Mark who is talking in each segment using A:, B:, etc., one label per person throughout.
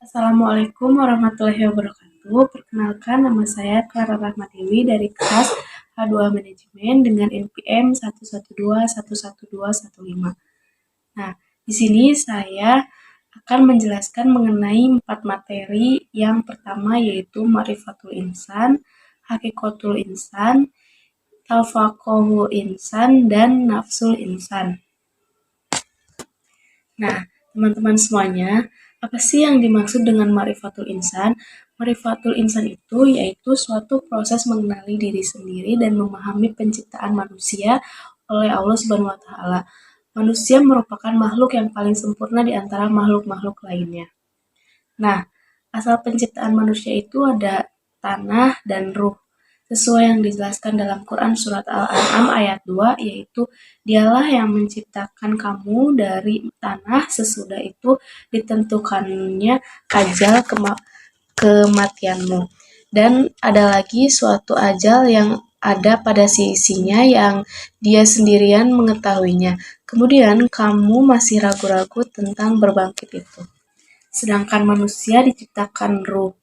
A: Assalamualaikum warahmatullahi wabarakatuh. Perkenalkan, nama saya Clara Rahmatiwi dari kelas H2 Manajemen dengan NPM 112112115. Nah, di sini saya akan menjelaskan mengenai 4 materi. Yang pertama yaitu Ma'rifatul Insan, Hakikatul Insan, Tafaqohul Insan, dan Nafsul Insan. Nah, teman-teman semuanya, apa sih yang dimaksud dengan Ma'rifatul Insan? Ma'rifatul Insan itu yaitu suatu proses mengenali diri sendiri dan memahami penciptaan manusia oleh Allah Subhanahu wa taala. Manusia merupakan makhluk yang paling sempurna di antara makhluk-makhluk lainnya. Nah, asal penciptaan manusia itu ada tanah dan ruh. Sesuai yang dijelaskan dalam Quran surat Al-An'am ayat 2, yaitu dialah yang menciptakan kamu dari tanah, sesudah itu ditentukannya ajal kematianmu. Dan ada lagi suatu ajal yang ada pada sisinya yang dia sendirian mengetahuinya. Kemudian kamu masih ragu-ragu tentang berbangkit itu. Sedangkan manusia diciptakan ruh.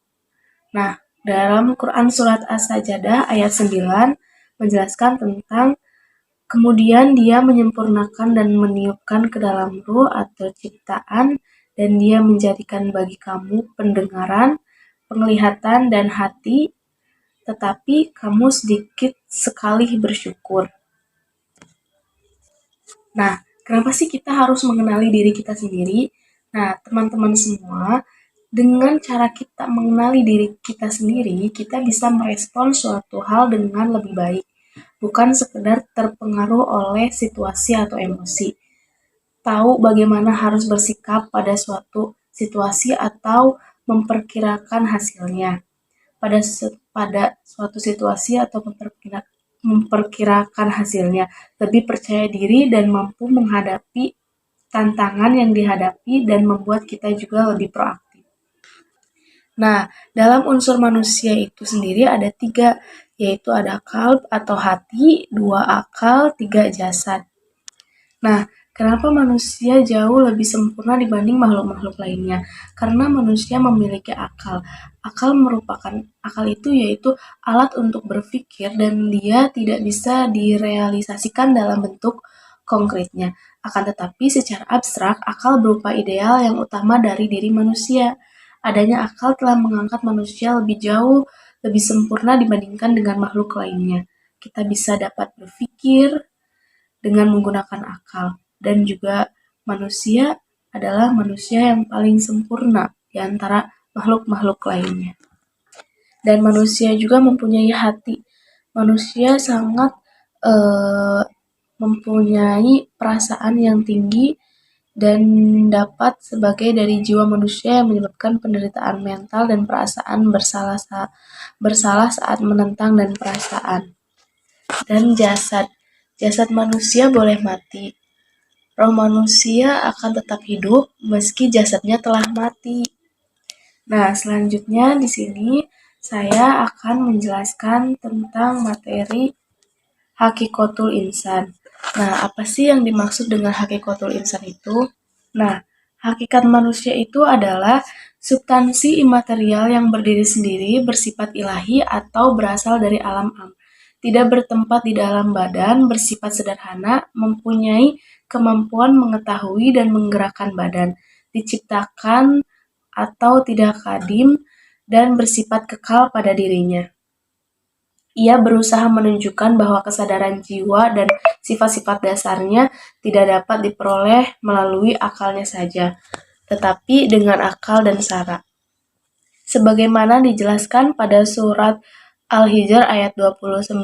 A: Nah, dalam Quran surat As-Sajdah ayat 9 menjelaskan tentang kemudian dia menyempurnakan dan meniupkan ke dalam ruh atau ciptaan, dan dia menjadikan bagi kamu pendengaran, penglihatan, dan hati, tetapi kamu sedikit sekali bersyukur. Nah, kenapa sih kita harus mengenali diri kita sendiri? Nah, teman-teman semua, dengan cara kita mengenali diri kita sendiri, kita bisa merespon suatu hal dengan lebih baik, bukan sekedar terpengaruh oleh situasi atau emosi. Tahu bagaimana harus bersikap pada suatu situasi atau memperkirakan hasilnya. Pada suatu situasi atau memperkirakan hasilnya, lebih percaya diri dan mampu menghadapi tantangan yang dihadapi dan membuat kita juga lebih proaktif. Nah, dalam unsur manusia itu sendiri ada 3, yaitu ada qalb atau hati, 2 akal, 3 jasad. Nah, kenapa manusia jauh lebih sempurna dibanding makhluk-makhluk lainnya? Karena manusia memiliki akal. Akal itu yaitu alat untuk berpikir, dan dia tidak bisa direalisasikan dalam bentuk konkretnya. Akan tetapi secara abstrak, akal berupa ideal yang utama dari diri manusia. Adanya akal telah mengangkat manusia lebih jauh, lebih sempurna dibandingkan dengan makhluk lainnya. Kita bisa dapat berpikir dengan menggunakan akal, dan juga manusia adalah manusia yang paling sempurna di antara makhluk-makhluk lainnya. Dan manusia juga mempunyai hati. Manusia sangat mempunyai perasaan yang tinggi dan dapat sebagai dari jiwa manusia yang menyebabkan penderitaan mental dan perasaan bersalah saat menentang dan perasaan. Dan jasad manusia boleh mati, roh manusia akan tetap hidup meski jasadnya telah mati. Nah, selanjutnya di sini saya akan menjelaskan tentang materi Hakikatul Insan. Nah, apa sih yang dimaksud dengan Hakikatul Insan itu? Nah, hakikat manusia itu adalah substansi imaterial yang berdiri sendiri, bersifat ilahi atau berasal dari alam tidak bertempat di dalam badan, bersifat sederhana, mempunyai kemampuan mengetahui dan menggerakkan badan, diciptakan atau tidak kadim, dan bersifat kekal pada dirinya. Ia berusaha menunjukkan bahwa kesadaran jiwa dan sifat-sifat dasarnya tidak dapat diperoleh melalui akalnya saja, tetapi dengan akal dan syara. Sebagaimana dijelaskan pada surat Al-Hijr ayat 29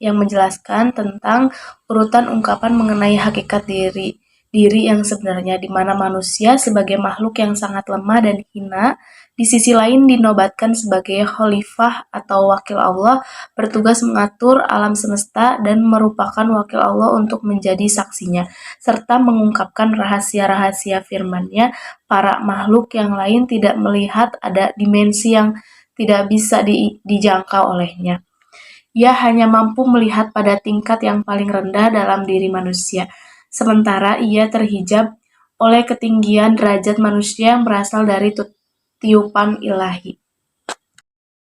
A: yang menjelaskan tentang urutan ungkapan mengenai hakikat diri yang sebenarnya, di mana manusia sebagai makhluk yang sangat lemah dan hina, di sisi lain dinobatkan sebagai khalifah atau wakil Allah, bertugas mengatur alam semesta dan merupakan wakil Allah untuk menjadi saksinya, serta mengungkapkan rahasia-rahasia firman-Nya. Para makhluk yang lain tidak melihat ada dimensi yang tidak bisa dijangkau olehnya. Ia hanya mampu melihat pada tingkat yang paling rendah dalam diri manusia, sementara ia terhijab oleh ketinggian derajat manusia yang berasal dari tiupan ilahi.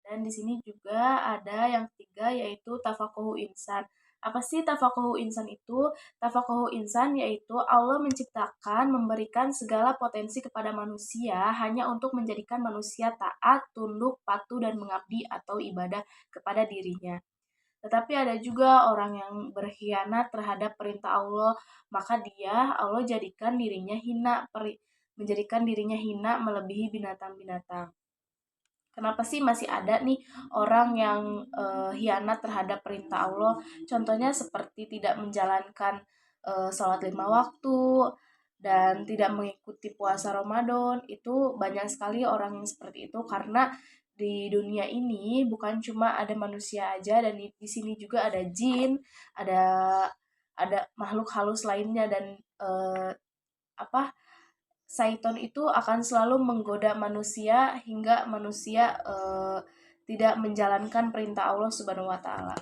A: Dan di sini juga ada yang ketiga yaitu tafakuhu insan. Apa sih tafakuhu insan itu? Tafakuhu insan yaitu Allah menciptakan, memberikan segala potensi kepada manusia hanya untuk menjadikan manusia taat, tunduk, patuh, dan mengabdi atau ibadah kepada dirinya. Tetapi ada juga orang yang berkhianat terhadap perintah Allah, maka Allah jadikan dirinya hina, menjadikan dirinya hina melebihi binatang-binatang. Kenapa sih masih ada nih orang yang hianat terhadap perintah Allah? Contohnya seperti tidak menjalankan sholat 5 waktu dan tidak mengikuti puasa Ramadan. Itu banyak sekali orang yang seperti itu karena di dunia ini bukan cuma ada manusia aja dan di sini juga ada jin, ada makhluk halus lainnya dan apa Saiton itu akan selalu menggoda manusia hingga manusia tidak menjalankan perintah Allah Subhanahu wa taala.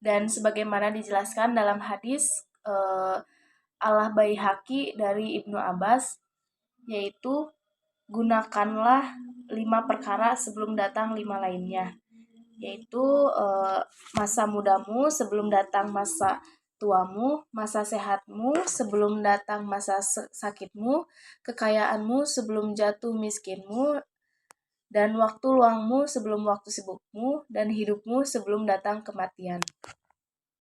A: Dan sebagaimana dijelaskan dalam hadis Allah Baihaqi dari Ibnu Abbas, yaitu gunakanlah 5 perkara sebelum datang 5 lainnya, yaitu masa mudamu sebelum datang masa tuamu, masa sehatmu sebelum datang masa sakitmu, kekayaanmu sebelum jatuh miskinmu, dan waktu luangmu sebelum waktu sibukmu, dan hidupmu sebelum datang kematian.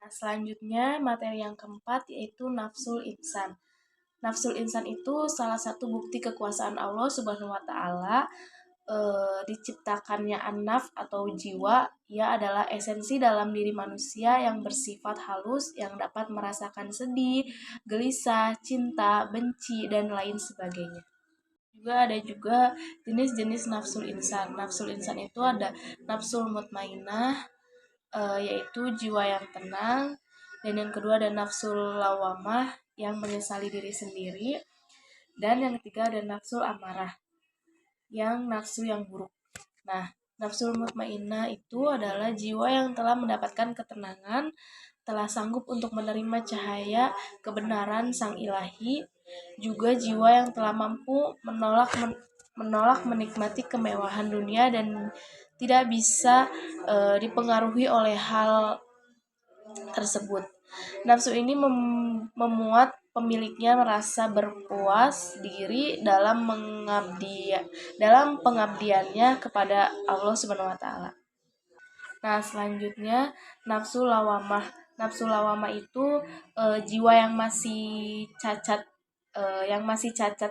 A: Nah, selanjutnya materi yang keempat yaitu nafsul insan. Nafsul insan itu salah satu bukti kekuasaan Allah Subhanahu wa taala. Diciptakannya an-naf atau jiwa, ia adalah esensi dalam diri manusia yang bersifat halus yang dapat merasakan sedih, gelisah, cinta, benci, dan lain sebagainya. Juga jenis-jenis nafsul insan. Nafsul insan itu ada nafsul mutmainah, yaitu jiwa yang tenang, dan yang kedua ada nafsul lawamah yang menyesali diri sendiri, dan yang ketiga ada nafsul amarah yang nafsu yang buruk. Nah, nafsul mutmainnah itu adalah jiwa yang telah mendapatkan ketenangan, telah sanggup untuk menerima cahaya kebenaran Sang Ilahi, juga jiwa yang telah mampu menolak menikmati kemewahan dunia dan tidak bisa dipengaruhi oleh hal tersebut. Nafsu ini memuat pemiliknya merasa berpuas diri dalam pengabdiannya kepada Allah Subhanahu wa taala. Nah, selanjutnya nafsu lawamah. Nafsu lawamah itu jiwa yang masih cacat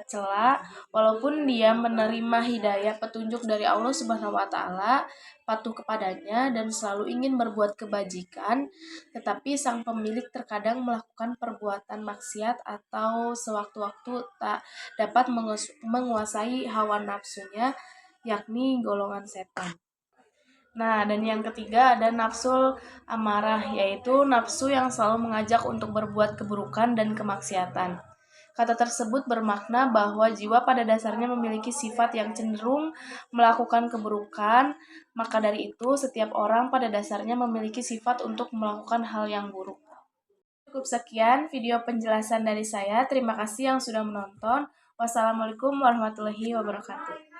A: celah, walaupun dia menerima hidayah petunjuk dari Allah Subhanahu wa taala, patuh kepadanya dan selalu ingin berbuat kebajikan, tetapi sang pemilik terkadang melakukan perbuatan maksiat atau sewaktu-waktu tak dapat menguasai hawa nafsunya, yakni golongan setan. Nah, dan yang ketiga ada nafsul amarah, yaitu nafsu yang selalu mengajak untuk berbuat keburukan dan kemaksiatan. Kata tersebut bermakna bahwa jiwa pada dasarnya memiliki sifat yang cenderung melakukan keburukan, maka dari itu setiap orang pada dasarnya memiliki sifat untuk melakukan hal yang buruk. Cukup sekian video penjelasan dari saya. Terima kasih yang sudah menonton. Wassalamualaikum warahmatullahi wabarakatuh.